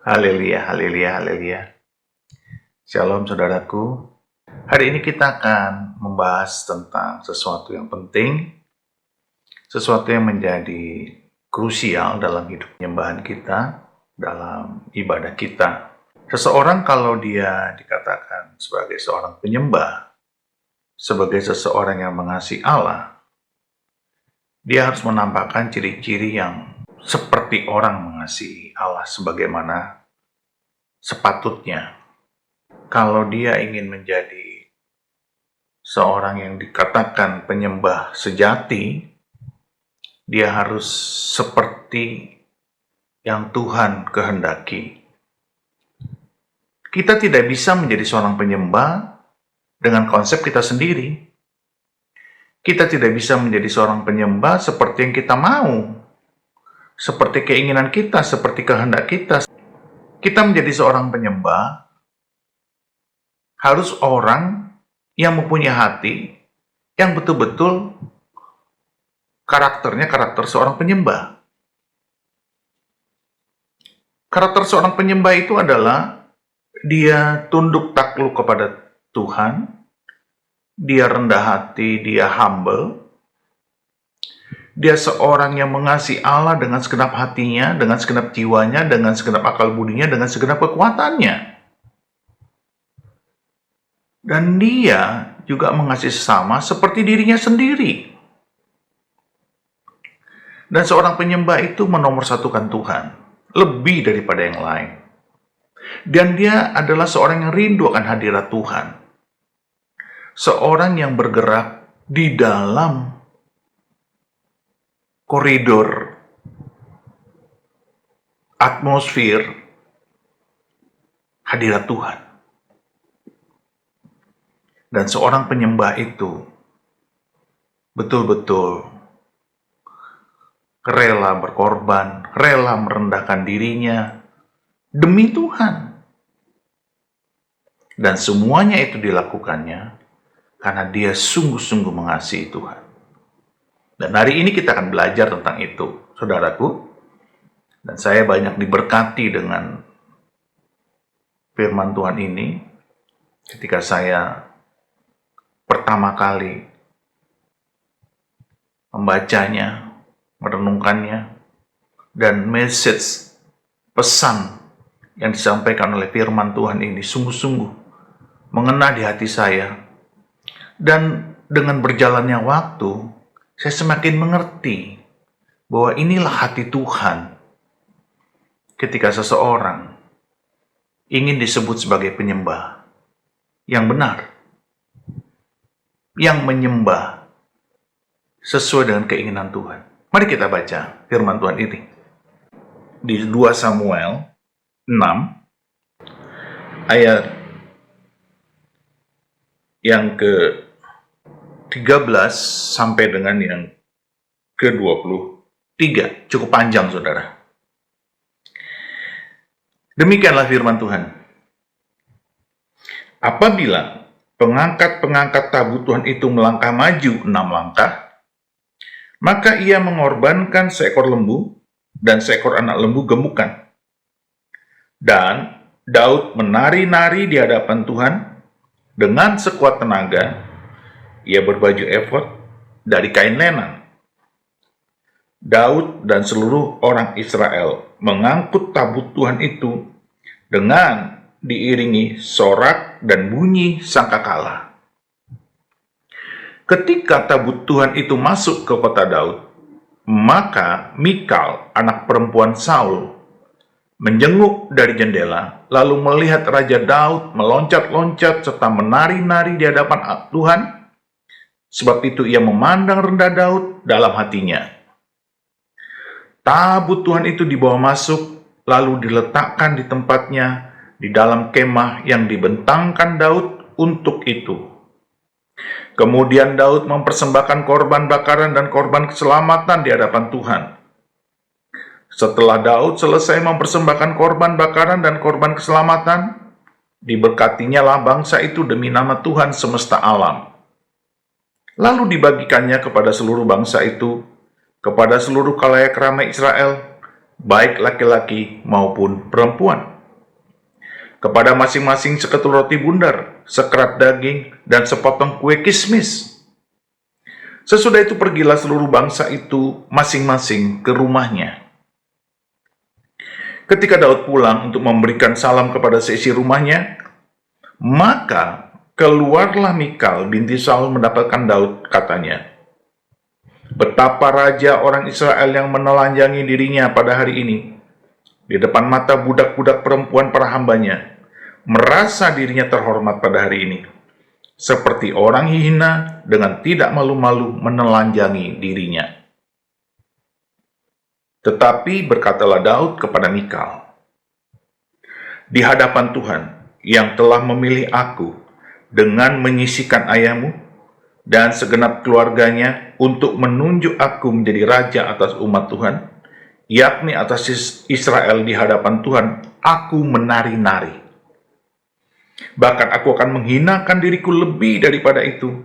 Haleluya, haleluya, haleluya. Shalom saudaraku. Hari ini kita akan membahas tentang sesuatu yang penting, sesuatu yang menjadi krusial dalam hidup penyembahan kita, dalam ibadah kita. Seseorang kalau dia dikatakan sebagai seorang penyembah, sebagai seseorang yang mengasihi Allah, dia harus menampakkan ciri-ciri yang seperti orang mengasihi Allah sebagaimana sepatutnya. Kalau dia ingin menjadi seorang yang dikatakan penyembah sejati, dia harus seperti yang Tuhan kehendaki. Kita tidak bisa menjadi seorang penyembah dengan konsep kita sendiri. Kita tidak bisa menjadi seorang penyembah seperti yang kita mau, seperti keinginan kita, seperti kehendak kita. Kita menjadi seorang penyembah harus orang yang mempunyai hati yang betul-betul karakternya karakter seorang penyembah. Karakter seorang penyembah itu adalah dia tunduk takluk kepada Tuhan, dia rendah hati, dia humble, dia seorang yang mengasihi Allah dengan segenap hatinya, dengan segenap jiwanya, dengan segenap akal budinya, dengan segenap kekuatannya. Dan dia juga mengasihi sesama seperti dirinya sendiri. Dan seorang penyembah itu menomorsatukan Tuhan lebih daripada yang lain. Dan dia adalah seorang yang rindu akan hadirat Tuhan. Seorang yang bergerak di dalam koridor atmosfer hadirat Tuhan. Dan seorang penyembah itu betul-betul rela berkorban, rela merendahkan dirinya demi Tuhan. Dan semuanya itu dilakukannya karena dia sungguh-sungguh mengasihi Tuhan. Dan hari ini kita akan belajar tentang itu, saudaraku. Dan saya banyak diberkati dengan firman Tuhan ini ketika saya pertama kali membacanya, merenungkannya, dan message, pesan yang disampaikan oleh firman Tuhan ini sungguh-sungguh mengena di hati saya. Dan dengan berjalannya waktu, saya semakin mengerti bahwa inilah hati Tuhan ketika seseorang ingin disebut sebagai penyembah yang benar, yang menyembah sesuai dengan keinginan Tuhan. Mari kita baca firman Tuhan ini. Di 2 Samuel 6, ayat yang ke-13 sampai dengan yang ke-23. Cukup panjang, saudara. Demikianlah firman Tuhan. Apabila pengangkat-pengangkat tabut Tuhan itu melangkah maju 6 langkah, maka ia mengorbankan seekor lembu dan seekor anak lembu gemukan. Dan Daud menari-nari di hadapan Tuhan dengan sekuat tenaga. Ia berbaju efod dari kain lenan. Daud dan seluruh orang Israel mengangkut tabut Tuhan itu dengan diiringi sorak dan bunyi sangkakala. Ketika tabut Tuhan itu masuk ke kota Daud, maka Mikal, anak perempuan Saul, menjenguk dari jendela, lalu melihat Raja Daud meloncat-loncat serta menari-nari di hadapan Tuhan. Sebab itu ia memandang rendah Daud dalam hatinya. Tabut Tuhan itu dibawa masuk, lalu diletakkan di tempatnya di dalam kemah yang dibentangkan Daud untuk itu. Kemudian Daud mempersembahkan korban bakaran dan korban keselamatan di hadapan Tuhan. Setelah Daud selesai mempersembahkan korban bakaran dan korban keselamatan, diberkatinya lah bangsa itu demi nama Tuhan semesta alam. Lalu dibagikannya kepada seluruh bangsa itu, kepada seluruh khalayak ramai Israel, baik laki-laki maupun perempuan. kepada masing-masing seketul roti bundar, sekerat daging, dan sepotong kue kismis. Sesudah itu pergilah seluruh bangsa itu masing-masing ke rumahnya. Ketika Daud pulang untuk memberikan salam kepada seisi rumahnya, maka keluarlah Mikal binti Saul mendapatkan Daud, katanya, "Betapa raja orang Israel yang menelanjangi dirinya pada hari ini, di depan mata budak-budak perempuan para hambanya, merasa dirinya terhormat pada hari ini, seperti orang hina dengan tidak malu-malu menelanjangi dirinya." Tetapi berkatalah Daud kepada Mikal, "Di hadapan Tuhan yang telah memilih aku dengan menyisihkan ayahmu dan segenap keluarganya untuk menunjuk aku menjadi raja atas umat Tuhan, yakni atas Israel, di hadapan Tuhan, aku menari-nari. Bahkan aku akan menghinakan diriku lebih daripada itu.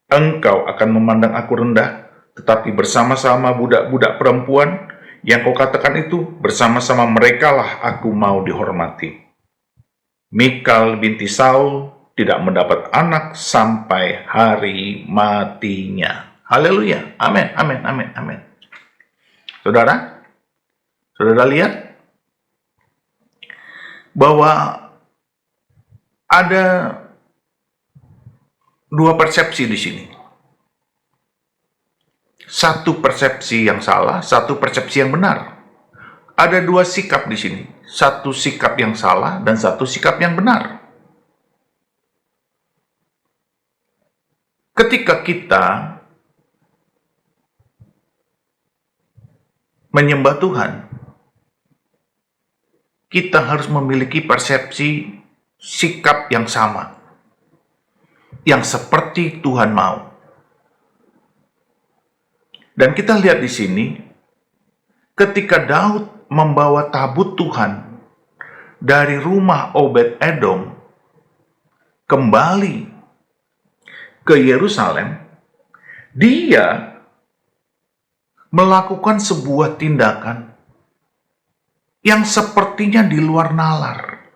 Engkau akan memandang aku rendah, tetapi bersama-sama budak-budak perempuan yang kau katakan itu, bersama-sama merekalah aku mau dihormati." Mikal binti Saul tidak mendapat anak sampai hari matinya. Haleluya. Amin, amin, amin, amin. Saudara lihat bahwa ada dua persepsi di sini. Satu persepsi yang salah, satu persepsi yang benar. Ada dua sikap di sini. Satu sikap yang salah dan satu sikap yang benar. Ketika kita menyembah Tuhan, kita harus memiliki persepsi sikap yang sama, yang seperti Tuhan mau. Dan kita lihat di sini, ketika Daud membawa tabut Tuhan dari rumah Obed-Edom kembali ke Yerusalem, dia melakukan sebuah tindakan yang sepertinya di luar nalar,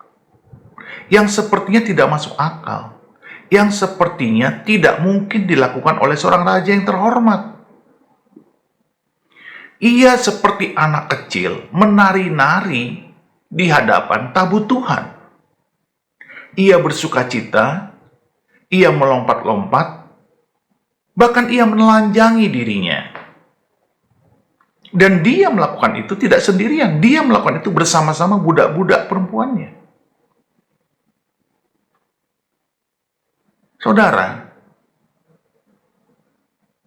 yang sepertinya tidak masuk akal, yang sepertinya tidak mungkin dilakukan oleh seorang raja yang terhormat. Ia seperti anak kecil menari-nari di hadapan tabut Tuhan. Ia bersukacita, ia melompat-lompat, bahkan ia menelanjangi dirinya. Dan dia melakukan itu tidak sendirian, dia melakukan itu bersama-sama budak-budak perempuannya. Saudara,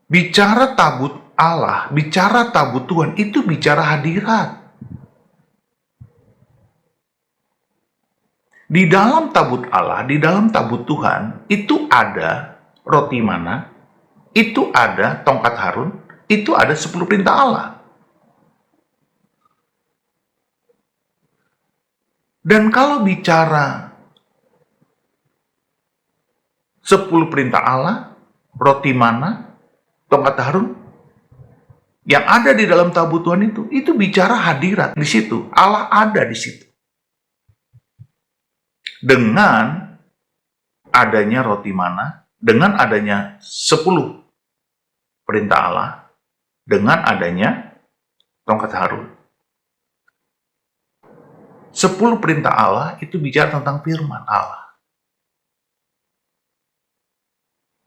bicara tabut Allah, bicara tabut Tuhan, itu bicara hadirat. Di dalam tabut Allah, di dalam tabut Tuhan, itu ada roti mana, itu ada tongkat Harun, itu ada 10 perintah Allah. Dan kalau bicara 10 perintah Allah, roti mana, tongkat Harun, yang ada di dalam tabut Tuhan itu bicara hadirat di situ. Allah ada di situ. Dengan adanya roti mana, dengan adanya 10 perintah Allah, dengan adanya tongkat Harun. 10 perintah Allah itu bicara tentang firman Allah.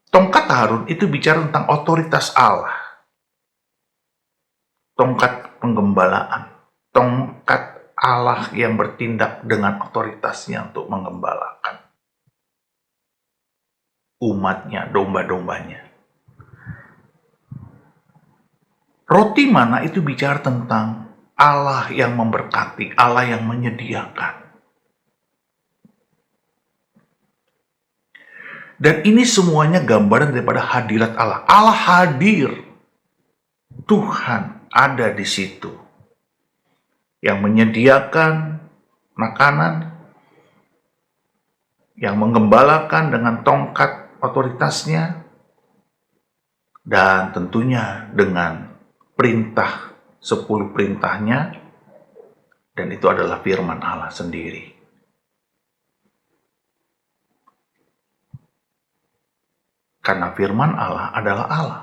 Tongkat Harun itu bicara tentang otoritas Allah. Tongkat penggembalaan, tongkat Allah yang bertindak dengan otoritasnya untuk menggembalakan umatnya, domba-dombanya. Roti mana itu bicara tentang Allah yang memberkati, Allah yang menyediakan. Dan ini semuanya gambaran daripada hadirat Allah. Allah hadir. Tuhan ada di situ, yang menyediakan makanan, yang menggembalakan dengan tongkat otoritasnya, dan tentunya dengan perintah 10 perintahnya, dan itu adalah firman Allah sendiri. Karena firman Allah adalah Allah.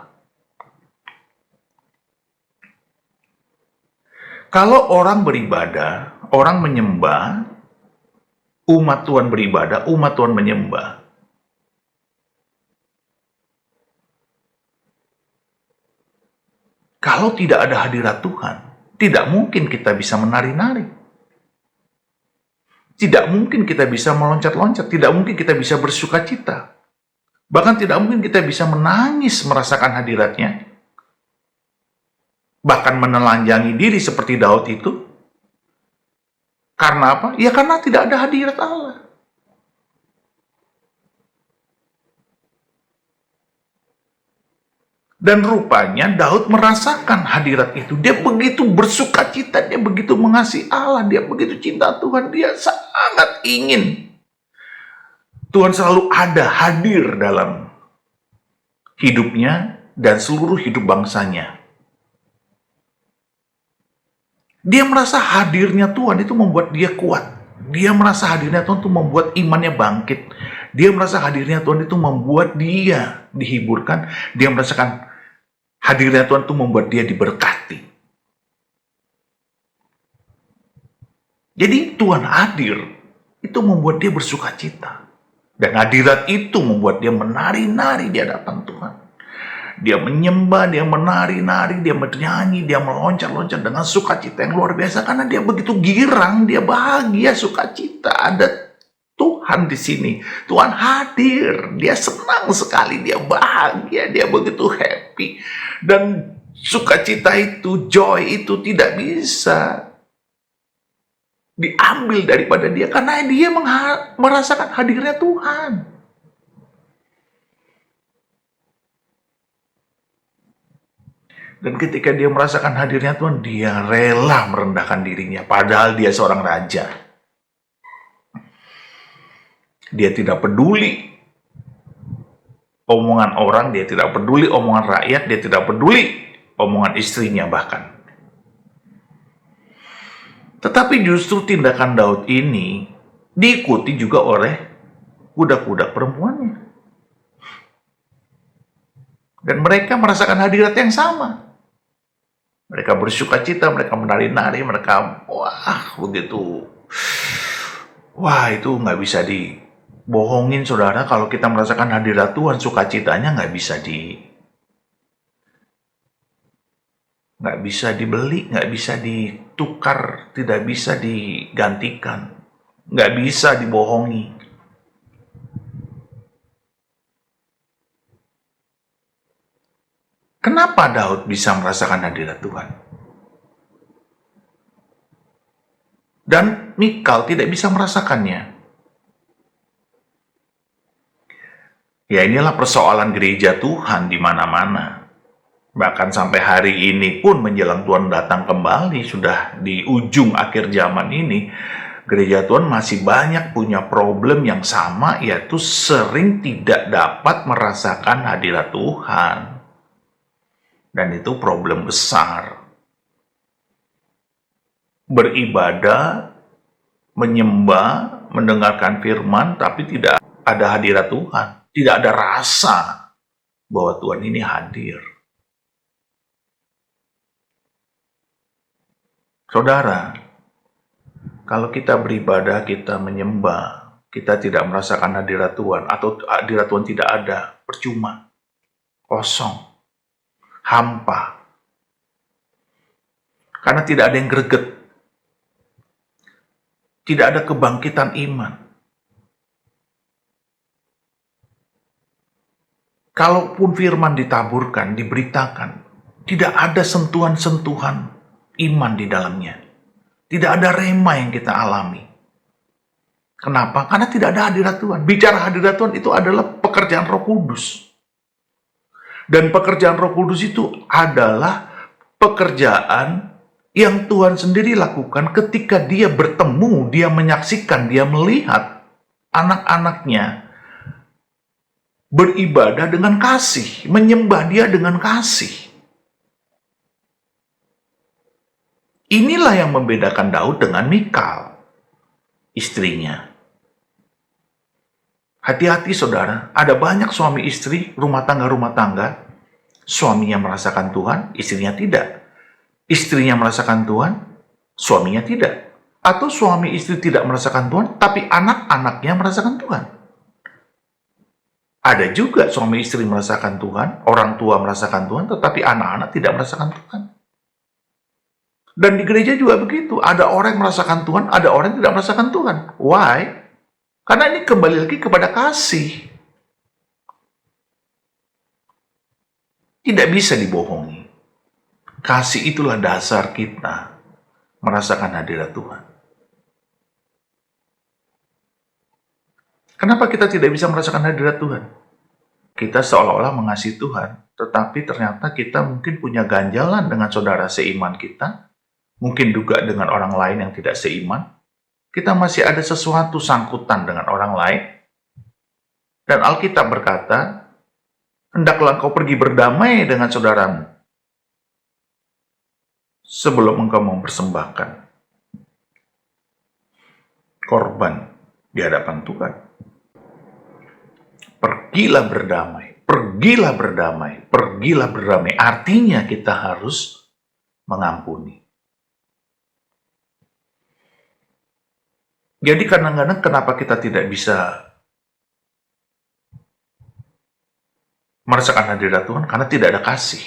Kalau orang beribadah, orang menyembah, umat Tuhan beribadah, umat Tuhan menyembah, kalau tidak ada hadirat Tuhan, tidak mungkin kita bisa menari-nari. Tidak mungkin kita bisa meloncat-loncat, tidak mungkin kita bisa bersuka cita. Bahkan tidak mungkin kita bisa menangis merasakan hadiratnya. Bahkan menelanjangi diri seperti Daud itu. Karena apa? Ya karena tidak ada hadirat Allah. Dan rupanya Daud merasakan hadirat itu. Dia begitu bersuka cita, dia begitu mengasihi Allah, dia begitu cinta Tuhan, dia sangat ingin Tuhan selalu ada, hadir dalam hidupnya dan seluruh hidup bangsanya. Dia merasa hadirnya Tuhan itu membuat dia kuat. Dia merasa hadirnya Tuhan itu membuat imannya bangkit. Dia merasa hadirnya Tuhan itu membuat dia dihiburkan. Dia merasakan hadirnya Tuhan itu membuat dia diberkati. Jadi Tuhan hadir itu membuat dia bersuka cita. Dan hadirat itu membuat dia menari-nari di hadapan Tuhan. Dia menyembah, dia menari-nari, dia bernyanyi, dia meloncat-loncat dengan sukacita yang luar biasa. Karena dia begitu girang, dia bahagia, sukacita. Ada Tuhan di sini. Tuhan hadir. Dia senang sekali, dia bahagia, dia begitu happy. Dan sukacita itu, joy itu tidak bisa diambil daripada dia. Karena dia merasakan hadirnya Tuhan. Dan ketika dia merasakan hadirnya Tuhan, dia rela merendahkan dirinya. Padahal dia seorang raja. Dia tidak peduli omongan orang, dia tidak peduli omongan rakyat, dia tidak peduli omongan istrinya bahkan. Tetapi justru tindakan Daud ini diikuti juga oleh budak-budak perempuannya. Dan mereka merasakan hadirat yang sama. Mereka bersuka cita, mereka menari-nari, mereka begitu. Wah, itu nggak bisa dibohongin, saudara. Kalau kita merasakan hadirat Tuhan, sukacitanya nggak bisa dibeli, nggak bisa ditukar, tidak bisa digantikan, nggak bisa dibohongi. Kenapa Daud bisa merasakan hadirat Tuhan? Dan Mikal tidak bisa merasakannya. Ya inilah persoalan gereja Tuhan di mana-mana. Bahkan sampai hari ini pun menjelang Tuhan datang kembali, sudah di ujung akhir zaman ini, gereja Tuhan masih banyak punya problem yang sama, yaitu sering tidak dapat merasakan hadirat Tuhan. Dan itu problem besar. Beribadah, menyembah, mendengarkan firman, tapi tidak ada hadirat Tuhan. Tidak ada rasa bahwa Tuhan ini hadir. Saudara, kalau kita beribadah, kita menyembah, kita tidak merasakan hadirat Tuhan, atau hadirat Tuhan tidak ada, percuma, kosong, hampa. Karena tidak ada yang greget. Tidak ada kebangkitan iman. Kalaupun firman ditaburkan, diberitakan, tidak ada sentuhan-sentuhan iman di dalamnya. Tidak ada rema yang kita alami. Kenapa? Karena tidak ada hadirat Tuhan. Bicara hadirat Tuhan itu adalah pekerjaan Roh Kudus. Dan pekerjaan Roh Kudus itu adalah pekerjaan yang Tuhan sendiri lakukan ketika dia bertemu, dia menyaksikan, dia melihat anak-anaknya beribadah dengan kasih, menyembah dia dengan kasih. Inilah yang membedakan Daud dengan Mikal, istrinya. Hati-hati saudara, ada banyak suami istri, rumah tangga, suaminya merasakan Tuhan, istrinya tidak. Istrinya merasakan Tuhan, suaminya tidak. Atau suami istri tidak merasakan Tuhan, tapi anak-anaknya merasakan Tuhan. Ada juga suami istri merasakan Tuhan, orang tua merasakan Tuhan, tetapi anak-anak tidak merasakan Tuhan. Dan di gereja juga begitu, ada orang yang merasakan Tuhan, ada orang yang tidak merasakan Tuhan. Why? Karena ini kembali lagi kepada kasih. Tidak bisa dibohongi. Kasih itulah dasar kita merasakan hadirat Tuhan. Kenapa kita tidak bisa merasakan hadirat Tuhan? Kita seolah-olah mengasihi Tuhan, tetapi ternyata kita mungkin punya ganjalan dengan saudara seiman kita, mungkin juga dengan orang lain yang tidak seiman. Kita masih ada sesuatu sangkutan dengan orang lain. Dan Alkitab berkata, hendaklah engkau pergi berdamai dengan saudaramu sebelum engkau mempersembahkan korban di hadapan Tuhan. Pergilah berdamai, pergilah berdamai, pergilah berdamai. Artinya kita harus mengampuni. Jadi kadang-kadang kenapa kita tidak bisa merasakan hadirat Tuhan? Karena tidak ada kasih.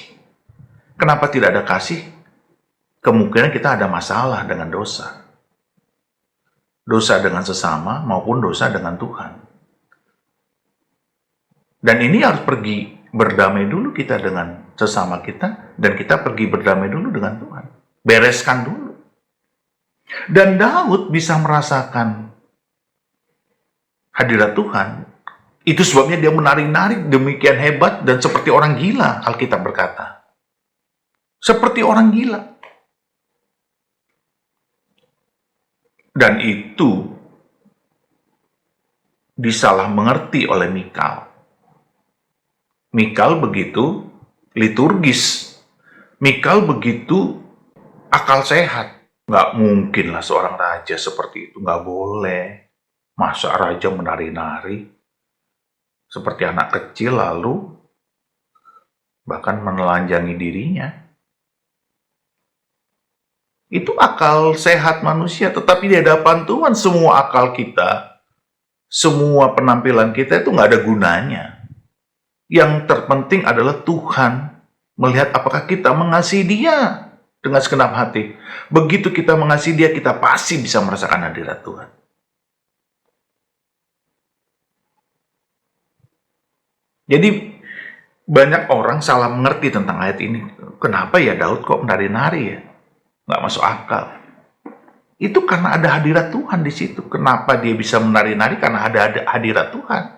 Kenapa tidak ada kasih? Kemungkinan kita ada masalah dengan dosa. Dosa dengan sesama maupun dosa dengan Tuhan. Dan ini harus pergi berdamai dulu kita dengan sesama kita, dan kita pergi berdamai dulu dengan Tuhan. Bereskan dulu. Dan Daud bisa merasakan hadirat Tuhan. Itu sebabnya dia menari-nari demikian hebat dan seperti orang gila, Alkitab berkata. Seperti orang gila. Dan itu disalah mengerti oleh Mikal. Mikal begitu liturgis. Mikal begitu akal sehat. Nggak mungkin lah seorang raja seperti itu. Nggak boleh. Masa raja menari-nari seperti anak kecil lalu bahkan menelanjangi dirinya. Itu akal sehat manusia. Tetapi di hadapan Tuhan semua akal kita, semua penampilan kita itu nggak ada gunanya. Yang terpenting adalah Tuhan melihat apakah kita mengasihi Dia dengan segenap hati. Begitu kita mengasihi Dia, kita pasti bisa merasakan hadirat Tuhan. Jadi banyak orang salah mengerti tentang ayat ini. Kenapa ya Daud kok menari-nari ya? Nggak masuk akal. Itu karena ada hadirat Tuhan di situ. Kenapa dia bisa menari-nari? Karena ada hadirat Tuhan.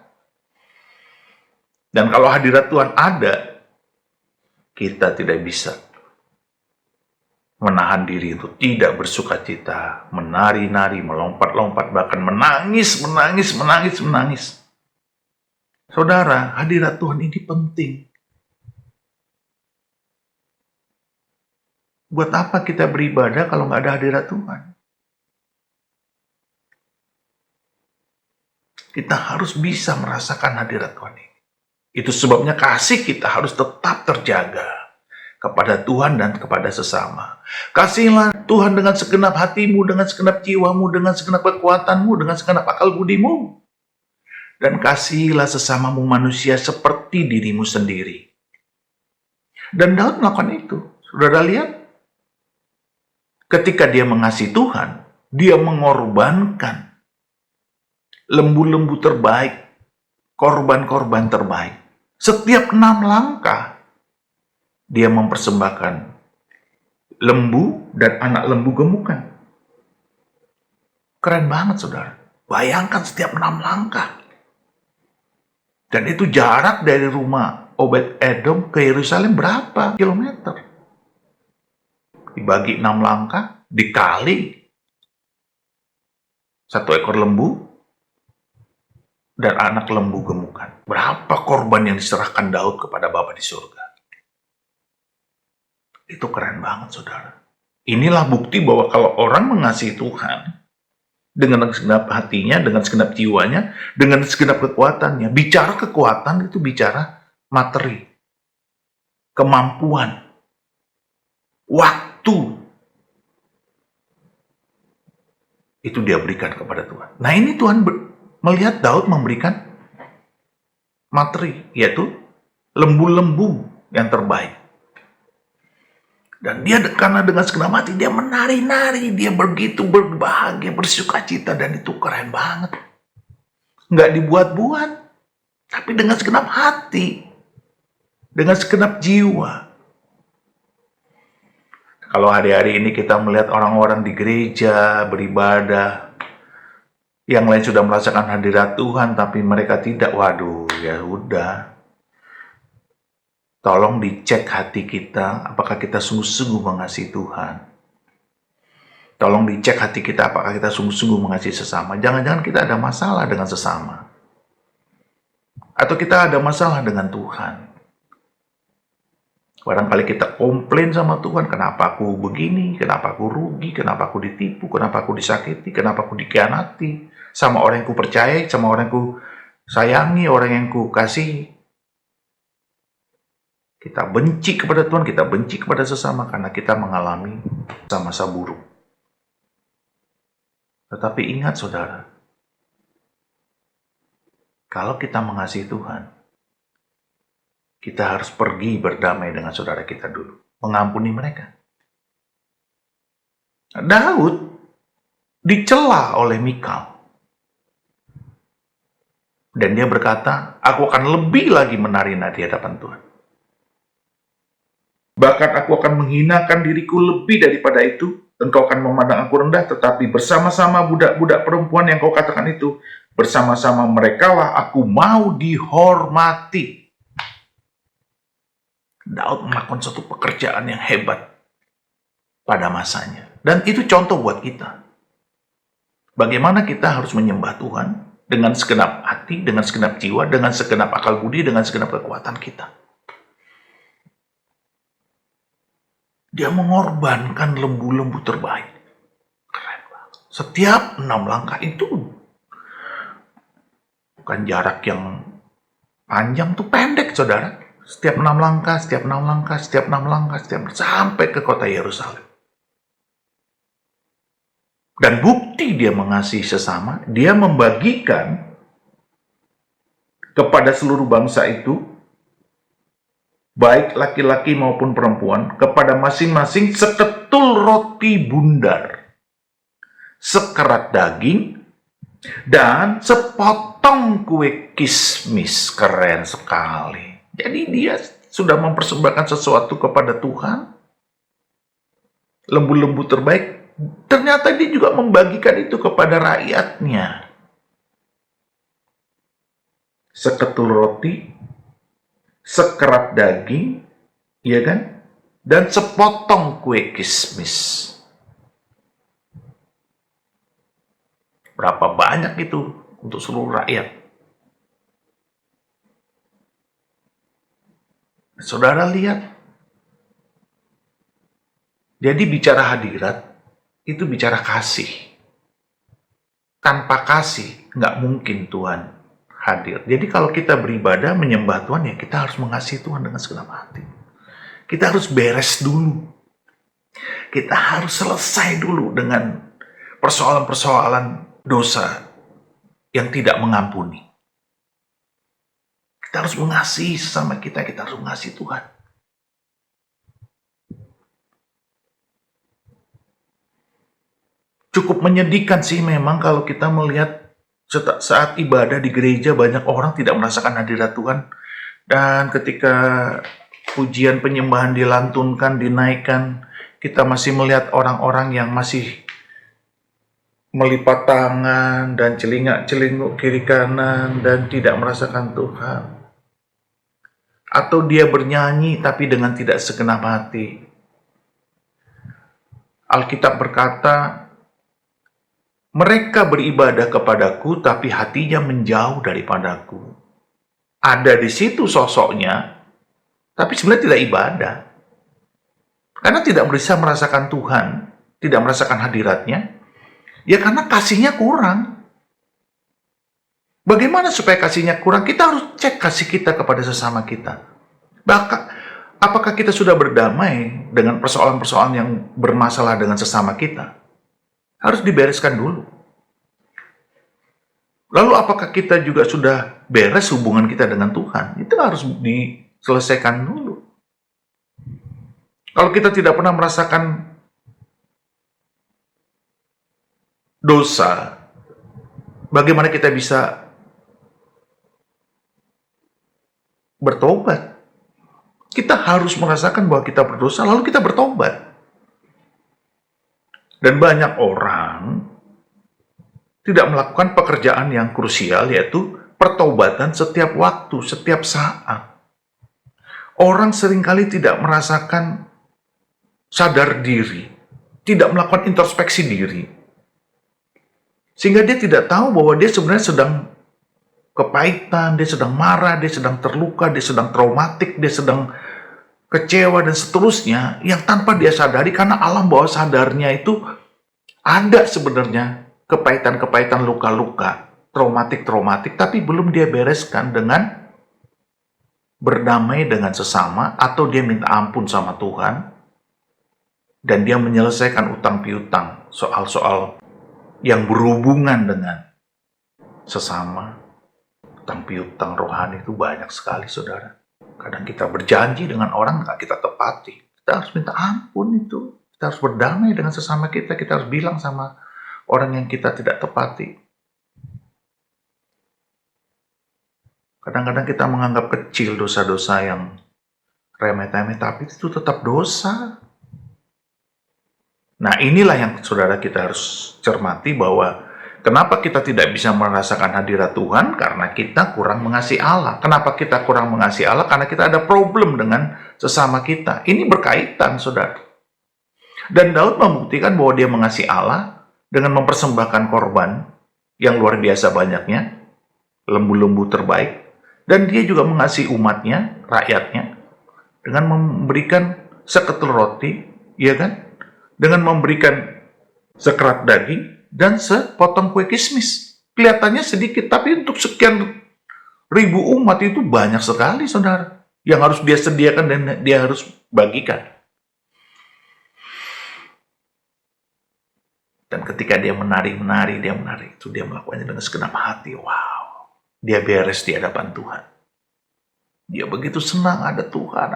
Dan kalau hadirat Tuhan ada, kita tidak bisa menahan diri untuk tidak bersuka cita, menari-nari, melompat-lompat, bahkan menangis. Saudara, hadirat Tuhan ini penting. Buat apa kita beribadah kalau nggak ada hadirat Tuhan? Kita harus bisa merasakan hadirat Tuhan ini. Itu sebabnya kasih kita harus tetap terjaga kepada Tuhan dan kepada sesama. Kasihilah Tuhan dengan segenap hatimu, dengan segenap jiwamu, dengan segenap kekuatanmu, dengan segenap akal budimu. Dan kasihilah sesamamu manusia seperti dirimu sendiri. Dan Daud melakukan itu. Saudara lihat, ketika dia mengasihi Tuhan, dia mengorbankan lembu-lembu terbaik, korban-korban terbaik. Setiap 6 langkah, dia mempersembahkan lembu dan anak lembu gemukan. Keren banget, saudara. Bayangkan setiap 6 langkah. Dan itu jarak dari rumah Obed-Edom ke Yerusalem berapa kilometer? Dibagi 6 langkah, dikali 1 ekor lembu dan anak lembu gemukan. Berapa korban yang diserahkan Daud kepada Bapa di surga? Itu keren banget, saudara. Inilah bukti bahwa kalau orang mengasihi Tuhan, dengan segenap hatinya, dengan segenap jiwanya, dengan segenap kekuatannya. Bicara kekuatan itu bicara materi, kemampuan, waktu. Itu dia berikan kepada Tuhan. Nah ini Tuhan melihat Daud memberikan materi, yaitu lembu-lembu yang terbaik. Dan dia karena dengan segenap hati dia menari-nari, dia begitu berbahagia, bersukacita, dan itu keren banget. Nggak dibuat-buat, tapi dengan segenap hati, dengan segenap jiwa. Kalau hari-hari ini kita melihat orang-orang di gereja beribadah, yang lain sudah merasakan hadirat Tuhan, tapi mereka tidak. Waduh, ya udah. Tolong dicek hati kita, apakah kita sungguh-sungguh mengasihi Tuhan. Tolong dicek hati kita, apakah kita sungguh-sungguh mengasihi sesama. Jangan-jangan kita ada masalah dengan sesama. Atau kita ada masalah dengan Tuhan. Barangkali kita komplain sama Tuhan, kenapa aku begini, kenapa aku rugi, kenapa aku ditipu, kenapa aku disakiti, kenapa aku dikhianati. Sama orang yang ku percaya, sama orang yang ku sayangi, orang yang ku kasihi. Kita benci kepada Tuhan, kita benci kepada sesama karena kita mengalami masa-masa buruk. Tetapi ingat saudara, kalau kita mengasihi Tuhan, kita harus pergi berdamai dengan saudara kita dulu, mengampuni mereka. Daud dicela oleh Mikal. Dan dia berkata, aku akan lebih lagi menari-nari di hadapan Tuhan. Bahkan aku akan menghinakan diriku lebih daripada itu. Engkau akan memandang aku rendah, tetapi bersama-sama budak-budak perempuan yang kau katakan itu, bersama-sama merekalah aku mau dihormati. Daud melakukan suatu pekerjaan yang hebat pada masanya. Dan itu contoh buat kita. Bagaimana kita harus menyembah Tuhan dengan segenap hati, dengan segenap jiwa, dengan segenap akal budi, dengan segenap kekuatan kita. Dia mengorbankan lembu-lembu terbaik. Keren banget. Setiap 6 langkah itu bukan jarak yang panjang, tuh pendek, saudara. Setiap 6 langkah, setiap 6 langkah, setiap 6 langkah, sampai ke kota Yerusalem. Dan bukti dia mengasihi sesama, dia membagikan kepada seluruh bangsa itu, baik laki-laki maupun perempuan, kepada masing-masing seketul roti bundar, sekerat daging, dan sepotong kue kismis. Keren sekali. Jadi dia sudah mempersembahkan sesuatu kepada Tuhan, lembu-lembu terbaik. Ternyata dia juga membagikan itu kepada rakyatnya. Seketul roti, sekerat daging, ya kan? Dan sepotong kue kismis. Berapa banyak itu untuk seluruh rakyat? Saudara lihat. Jadi bicara hadirat, itu bicara kasih. Tanpa kasih, nggak mungkin Tuhan hadir. Jadi kalau kita beribadah, menyembah Tuhan, ya kita harus mengasihi Tuhan dengan segenap hati. Kita harus beres dulu. Kita harus selesai dulu dengan persoalan-persoalan dosa yang tidak mengampuni. Kita harus mengasihi sesama kita harus mengasihi Tuhan. Cukup menyedihkan sih memang kalau kita melihat saat ibadah di gereja banyak orang tidak merasakan hadirat Tuhan. Dan ketika pujian penyembahan dilantunkan, dinaikkan, kita masih melihat orang-orang yang masih melipat tangan dan celingak-celinguk kiri kanan dan tidak merasakan Tuhan. Atau dia bernyanyi tapi dengan tidak segenap hati. Alkitab berkata, mereka beribadah kepadaku tapi hatinya menjauh daripadaku. Ada di situ sosoknya, tapi sebenarnya tidak ibadah. Karena tidak bisa merasakan Tuhan, tidak merasakan hadiratnya. Ya karena kasihnya kurang. Bagaimana supaya kasihnya kurang? Kita harus cek kasih kita kepada sesama kita. Bahkan, apakah kita sudah berdamai dengan persoalan-persoalan yang bermasalah dengan sesama kita? Harus dibereskan dulu. Lalu apakah kita juga sudah beres hubungan kita dengan Tuhan? Itu harus diselesaikan dulu. Kalau kita tidak pernah merasakan dosa, bagaimana kita bisa bertobat? Kita harus merasakan bahwa kita berdosa, lalu kita bertobat. Dan banyak orang tidak melakukan pekerjaan yang krusial, yaitu pertobatan setiap waktu, setiap saat. Orang seringkali tidak merasakan sadar diri, tidak melakukan introspeksi diri. Sehingga dia tidak tahu bahwa dia sebenarnya sedang kepahitan, dia sedang marah, dia sedang terluka, dia sedang traumatik, dia sedang kecewa, dan seterusnya, yang tanpa dia sadari karena alam bawah sadarnya itu ada sebenarnya kepahitan-kepahitan, luka-luka, traumatik-traumatik, tapi belum dia bereskan dengan berdamai dengan sesama, atau dia minta ampun sama Tuhan, dan dia menyelesaikan utang piutang, soal-soal yang berhubungan dengan sesama. Utang piutang rohani itu banyak sekali, saudara. Kadang kita berjanji dengan orang, nggak kita tepati. Kita harus minta ampun itu. Kita harus berdamai dengan sesama kita. Kita harus bilang sama orang yang kita tidak tepati. Kadang-kadang kita menganggap kecil dosa-dosa yang remeh-temeh, tapi itu tetap dosa. Nah, inilah yang saudara kita harus cermati, bahwa kenapa kita tidak bisa merasakan hadirat Tuhan? Karena kita kurang mengasihi Allah. Kenapa kita kurang mengasihi Allah? Karena kita ada problem dengan sesama kita. Ini berkaitan, saudara. Dan Daud membuktikan bahwa dia mengasihi Allah dengan mempersembahkan korban yang luar biasa banyaknya, lembu-lembu terbaik. Dan dia juga mengasihi umatnya, rakyatnya, dengan memberikan seketul roti, ya kan? Dengan memberikan sekerat daging dan sepotong kue kismis. Kelihatannya sedikit, tapi untuk sekian ribu umat itu banyak sekali, saudara, yang harus dia sediakan dan dia harus bagikan. Dan ketika dia menari, itu dia melakukannya dengan segenap hati. Wow, dia beres di hadapan Tuhan. Dia begitu senang ada Tuhan.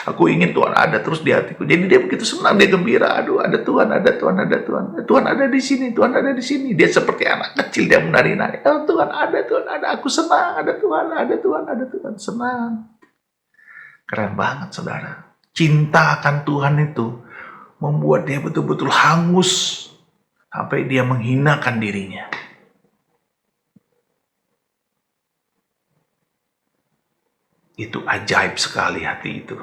Aku ingin Tuhan ada terus di hatiku. Jadi dia begitu senang, dia gembira. Aduh, ada Tuhan, ada Tuhan, ada Tuhan. Tuhan ada di sini, Tuhan ada di sini. Dia seperti anak kecil, dia menari-nari. Oh, Tuhan ada, aku senang. Ada Tuhan, ada Tuhan, ada Tuhan. Senang. Keren banget, saudara. Cinta akan Tuhan itu membuat dia betul-betul hangus sampai dia menghinakan dirinya. Itu ajaib sekali hati itu.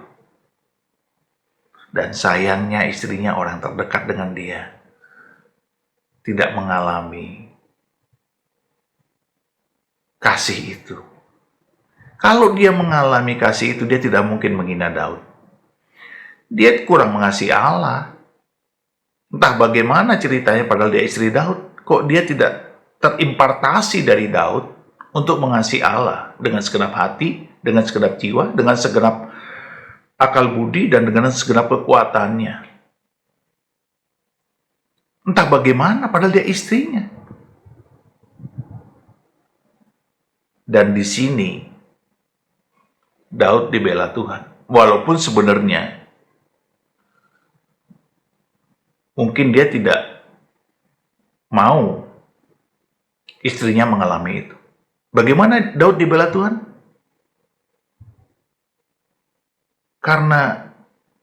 Dan sayangnya istrinya, orang terdekat dengan dia, tidak mengalami kasih itu. Kalau dia mengalami kasih itu, dia tidak mungkin menghina Daud. Dia kurang mengasihi Allah. Entah bagaimana ceritanya, padahal dia istri Daud. Kok dia tidak terimpartasi dari Daud untuk mengasihi Allah dengan segenap hati, dengan segenap jiwa, dengan segenap akal budi, dan dengan segenap kekuatannya. Entah bagaimana, padahal dia istrinya. Dan di sini Daud dibela Tuhan. Walaupun sebenarnya mungkin dia tidak mau istrinya mengalami itu. Bagaimana Daud dibela Tuhan? Karena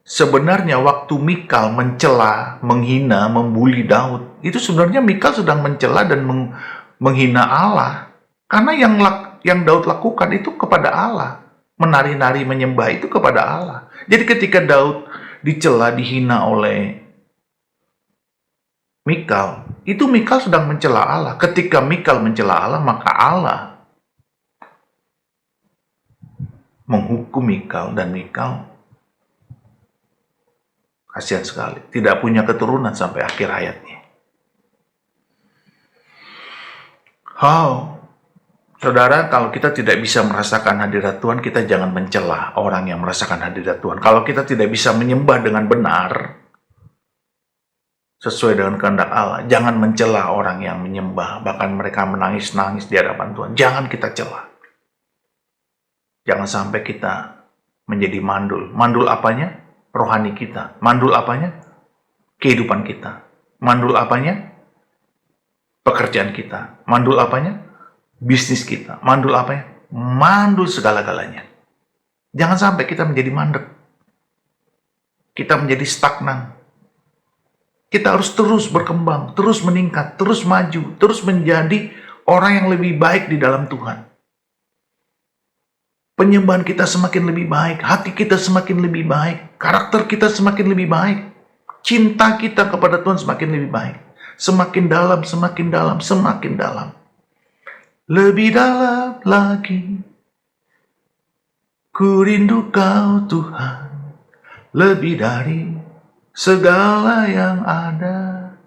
sebenarnya waktu Mikal mencela, menghina, membuli Daud, itu sebenarnya Mikal sedang mencela dan menghina Allah. Karena yang Daud lakukan itu kepada Allah. Menari-nari, menyembah itu kepada Allah. Jadi ketika Daud dicela, dihina oleh Mikal, itu Mikal sedang mencela Allah. Ketika Mikal mencela Allah, maka Allah menghukum Mikal, dan Mikal, kasihan sekali, tidak punya keturunan sampai akhir hayatnya. Oh, saudara, kalau kita tidak bisa merasakan hadirat Tuhan, kita jangan mencela orang yang merasakan hadirat Tuhan. Kalau kita tidak bisa menyembah dengan benar, sesuai dengan kehendak Allah, jangan mencela orang yang menyembah, bahkan mereka menangis-nangis di hadapan Tuhan. Jangan kita cela. Jangan sampai kita menjadi mandul. Mandul apanya? Rohani kita. Mandul apanya? Kehidupan kita. Mandul apanya? Pekerjaan kita. Mandul apanya? Bisnis kita. Mandul apanya? Mandul segala-galanya. Jangan sampai kita menjadi mandek. Kita menjadi stagnan. Kita harus terus berkembang, terus meningkat, terus maju, terus menjadi orang yang lebih baik di dalam Tuhan. Penyembahan kita semakin lebih baik, hati kita semakin lebih baik, karakter kita semakin lebih baik, cinta kita kepada Tuhan semakin lebih baik. Semakin dalam, semakin dalam, semakin dalam. Lebih dalam lagi, ku rindu Kau Tuhan, lebih dari segala yang ada,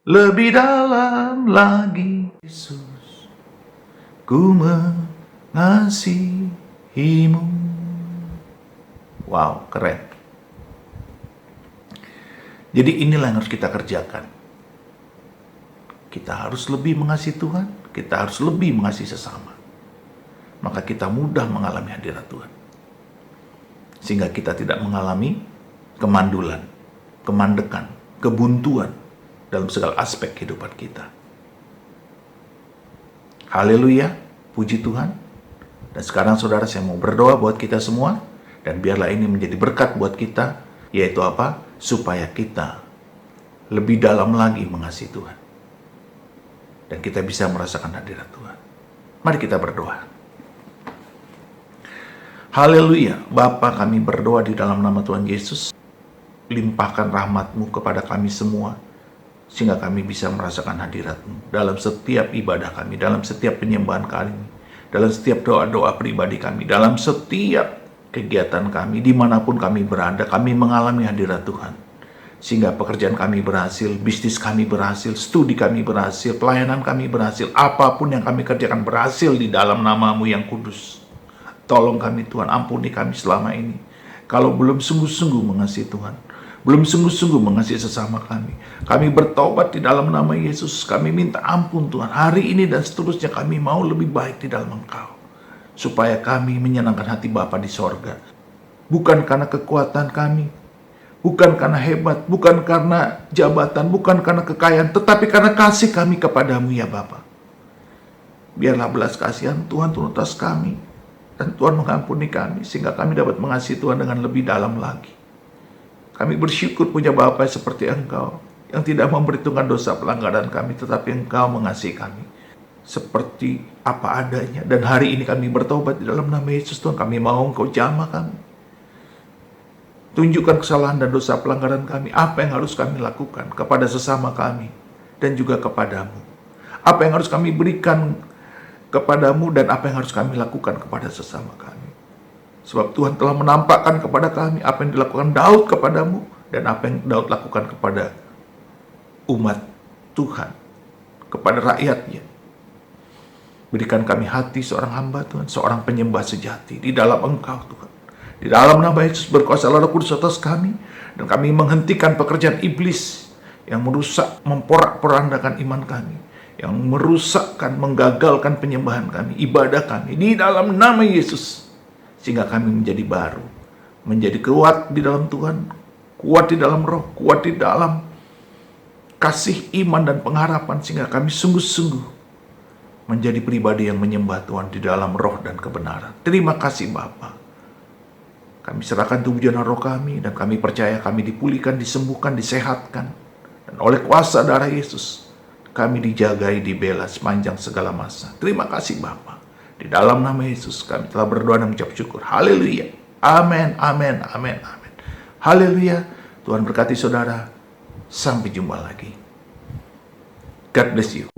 lebih dalam lagi. Yesus, ku mengasihimu. Wow, keren. Jadi inilah yang harus kita kerjakan. Kita harus lebih mengasihi Tuhan, kita harus lebih mengasihi sesama. Maka kita mudah mengalami hadirat Tuhan. Sehingga kita tidak mengalami kemandulan, kemandekan, kebuntuan dalam segala aspek kehidupan kita. Haleluya, puji Tuhan. Dan sekarang saudara, saya mau berdoa buat kita semua, dan biarlah ini menjadi berkat buat kita, yaitu apa? Supaya kita lebih dalam lagi mengasihi Tuhan. Dan kita bisa merasakan hadirat Tuhan. Mari kita berdoa. Haleluya, Bapa, kami berdoa di dalam nama Tuhan Yesus. Limpahkan rahmat-Mu kepada kami semua, sehingga kami bisa merasakan hadirat-Mu dalam setiap ibadah kami, dalam setiap penyembahan kami, dalam setiap doa-doa pribadi kami, dalam setiap kegiatan kami, dimanapun kami berada, kami mengalami hadirat Tuhan. Sehingga pekerjaan kami berhasil, bisnis kami berhasil, studi kami berhasil, pelayanan kami berhasil, apapun yang kami kerjakan berhasil di dalam nama-Mu yang kudus. Tolong kami Tuhan, ampuni kami selama ini. Kalau belum sungguh-sungguh mengasihi Tuhan, belum sungguh-sungguh mengasihi sesama kami. Kami bertobat di dalam nama Yesus. Kami minta ampun Tuhan. Hari ini dan seterusnya kami mau lebih baik di dalam Engkau. Supaya kami menyenangkan hati Bapa di sorga. Bukan karena kekuatan kami, bukan karena hebat, bukan karena jabatan, bukan karena kekayaan, tetapi karena kasih kami kepadamu ya Bapa. Biarlah belas kasihan Tuhan turun atas kami, dan Tuhan mengampuni kami, sehingga kami dapat mengasihi Tuhan dengan lebih dalam lagi. Kami bersyukur punya Bapa seperti Engkau, yang tidak memperhitungkan dosa pelanggaran kami, tetapi Engkau mengasihi kami seperti apa adanya. Dan hari ini kami bertobat di dalam nama Yesus. Tuhan, kami mau Engkau jamah kami. Tunjukkan kesalahan dan dosa pelanggaran kami, apa yang harus kami lakukan kepada sesama kami, dan juga kepadamu. Apa yang harus kami berikan kepadamu, dan apa yang harus kami lakukan kepada sesama kami. Sebab Tuhan telah menampakkan kepada kami apa yang dilakukan Daud kepadamu, dan apa yang Daud lakukan kepada umat Tuhan, kepada rakyatnya. Berikan kami hati seorang hamba Tuhan, seorang penyembah sejati di dalam Engkau Tuhan. Di dalam nama Yesus berkuasa Roh Kudus atas kami, dan kami menghentikan pekerjaan iblis yang merusak, memporak-porandakan iman kami, yang merusakkan, menggagalkan penyembahan kami, ibadah kami di dalam nama Yesus. Sehingga kami menjadi baru, menjadi kuat di dalam Tuhan, kuat di dalam roh, kuat di dalam kasih, iman, dan pengharapan. Sehingga kami sungguh-sungguh menjadi pribadi yang menyembah Tuhan di dalam roh dan kebenaran. Terima kasih Bapa. Kami serahkan tubuh dan roh kami, dan kami percaya kami dipulihkan, disembuhkan, disehatkan. Dan oleh kuasa darah Yesus, kami dijagai, dibela sepanjang segala masa. Terima kasih Bapa. Di dalam nama Yesus kami telah berdoa dan mengucap syukur. Haleluya. Amin, amin, amin, amin. Haleluya. Tuhan berkati saudara. Sampai jumpa lagi. God bless you.